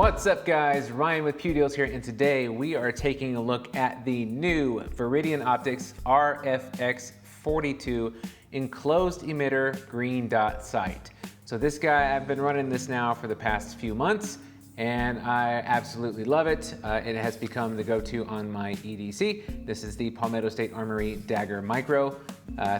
What's up guys, Ryan with Pew Deals here, and today we are taking a look at the new Viridian Optics RFX42 enclosed emitter green dot sight. So this guy, I've been running this now for the past few months and I absolutely love it. It has become the go-to on my EDC. This is the Palmetto State Armory Dagger Micro,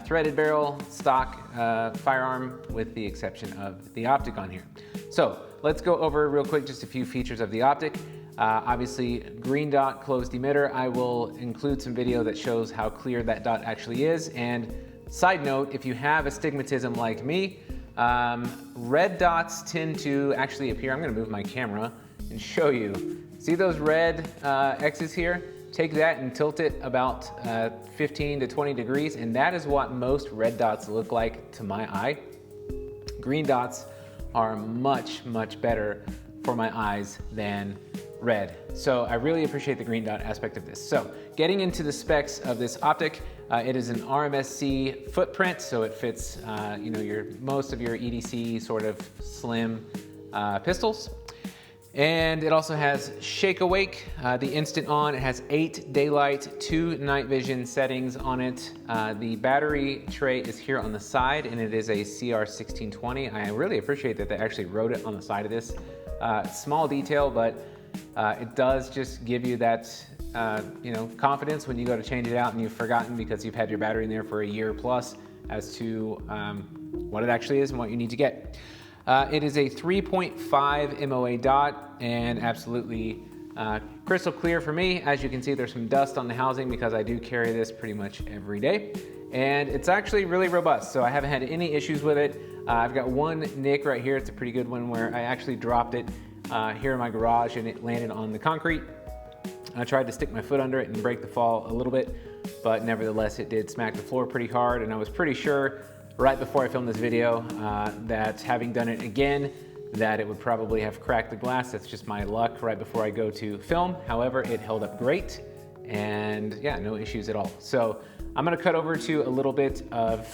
threaded barrel, stock firearm with the exception of the Optic on here. So let's go over real quick just a few features of the Optic. Obviously, green dot closed emitter. I will include some video that shows how clear that dot actually is. And side note, if you have astigmatism like me, red dots tend to actually appear. I'm gonna move my camera and show you. See those red X's here? Take that and tilt it about 15 to 20 degrees, and that is what most red dots look like to my eye. Green dots are much, much better for my eyes than red. So I really appreciate the green dot aspect of this. So getting into the specs of this Optic, it is an RMSC footprint, so it fits most of your EDC sort of slim pistols. And it also has Shake Awake, the instant on. It has 8 daylight, 2 night vision settings on it. The battery tray is here on the side, and it is a CR1620. I really appreciate that they actually wrote it on the side of this. Small detail, but it does just give you that confidence when you go to change it out and you've forgotten because you've had your battery in there for a year plus as to what it actually is and what you need to get. It is a 3.5 MOA dot and absolutely crystal clear for me. As you can see, there's some dust on the housing because I do carry this pretty much every day. And it's actually really robust, so I haven't had any issues with it. I've got one nick right here. It's a pretty good one where I actually dropped it here in my garage and it landed on the concrete. I tried to stick my foot under it and break the fall a little bit, but nevertheless it did smack the floor pretty hard, and I was pretty sure right before I filmed this video that having done it again, that it would probably have cracked the glass. That's just my luck right before I go to film. However, it held up great and yeah, no issues at all. So I'm gonna cut over to a little bit of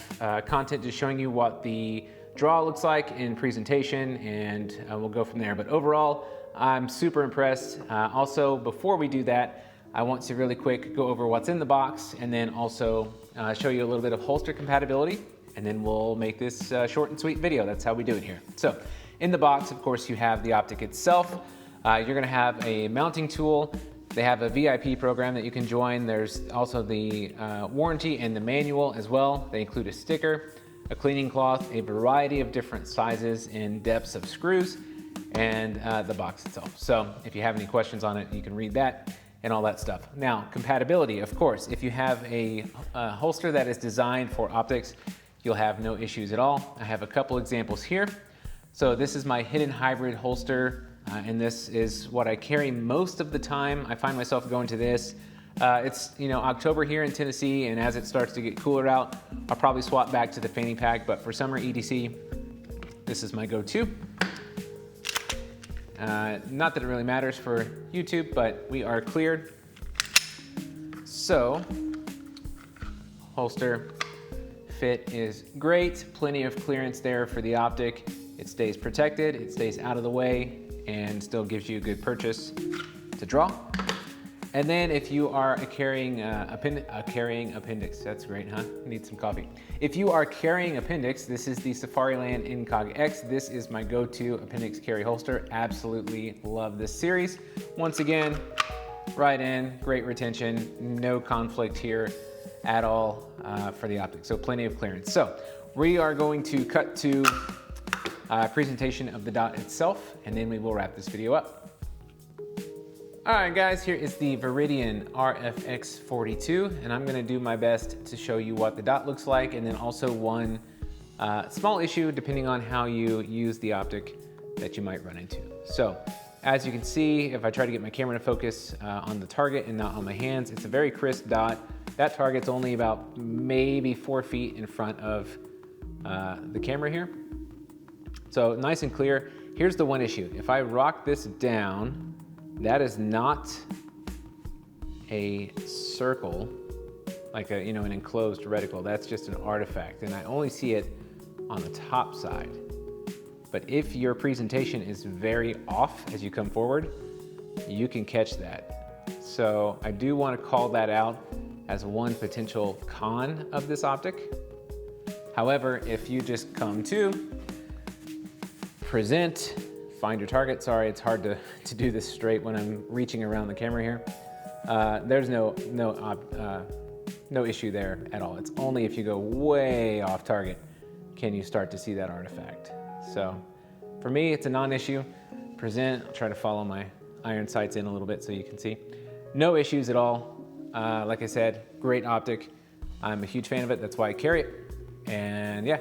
content just showing you what the draw looks like in presentation, and we'll go from there. But overall, I'm super impressed. Also, before we do that, I want to really quick go over what's in the box and then also show you a little bit of holster compatibility, and then we'll make this short and sweet video. That's how we do it here. So in the box, of course, you have the Optic itself. You're gonna have a mounting tool. They have a VIP program that you can join. There's also the warranty and the manual as well. They include a sticker, a cleaning cloth, a variety of different sizes and depths of screws, and the box itself. So if you have any questions on it, you can read that and all that stuff. Now, compatibility, of course. If you have a holster that is designed for optics, you'll have no issues at all. I have a couple examples here. So this is my hidden hybrid holster, and this is what I carry most of the time. I find myself going to this. It's October here in Tennessee, and as it starts to get cooler out, I'll probably swap back to the fanny pack, but for summer EDC, this is my go-to. Not that it really matters for YouTube, but we are cleared. So, holster fit is great. Plenty of clearance there for the Optic. It stays protected, it stays out of the way, and still gives you a good purchase to draw. And then if you are carrying appendix, that's great, huh? Need some coffee. If you are carrying appendix, this is the Safariland Incog X. This is my go-to appendix carry holster. Absolutely love this series. Once again, right in, great retention, no conflict here at all for the Optic. So plenty of clearance. So we are going to cut to presentation of the dot itself, and then we will wrap this video up. All right, guys, here is the Viridian RFX42, and I'm gonna do my best to show you what the dot looks like, and then also one small issue depending on how you use the Optic that you might run into. So, as you can see, if I try to get my camera to focus on the target and not on my hands, it's a very crisp dot. That target's only about maybe 4 feet in front of the camera here. So nice and clear. Here's the one issue. If I rock this down, that is not a circle, like an enclosed reticle. That's just an artifact, and I only see it on the top side. But if your presentation is very off as you come forward, you can catch that. So I do want to call that out as one potential con of this optic. However, if you just come to present, find your target. Sorry, it's hard to do this straight when I'm reaching around the camera here. There's no issue there at all. It's only if you go way off target can you start to see that artifact. So for me, it's a non-issue. Present, I'll try to follow my iron sights in a little bit so you can see. No issues at all. Like I said, great optic. I'm a huge fan of it. That's why I carry it. And yeah,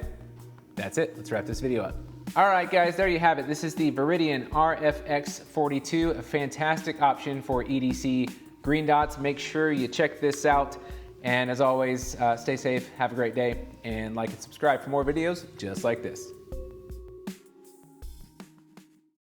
that's it. Let's wrap this video up. All right, guys, there you have it. This is the Viridian RFX42, a fantastic option for EDC green dots. Make sure you check this out. And as always, stay safe, have a great day, and like and subscribe for more videos just like this.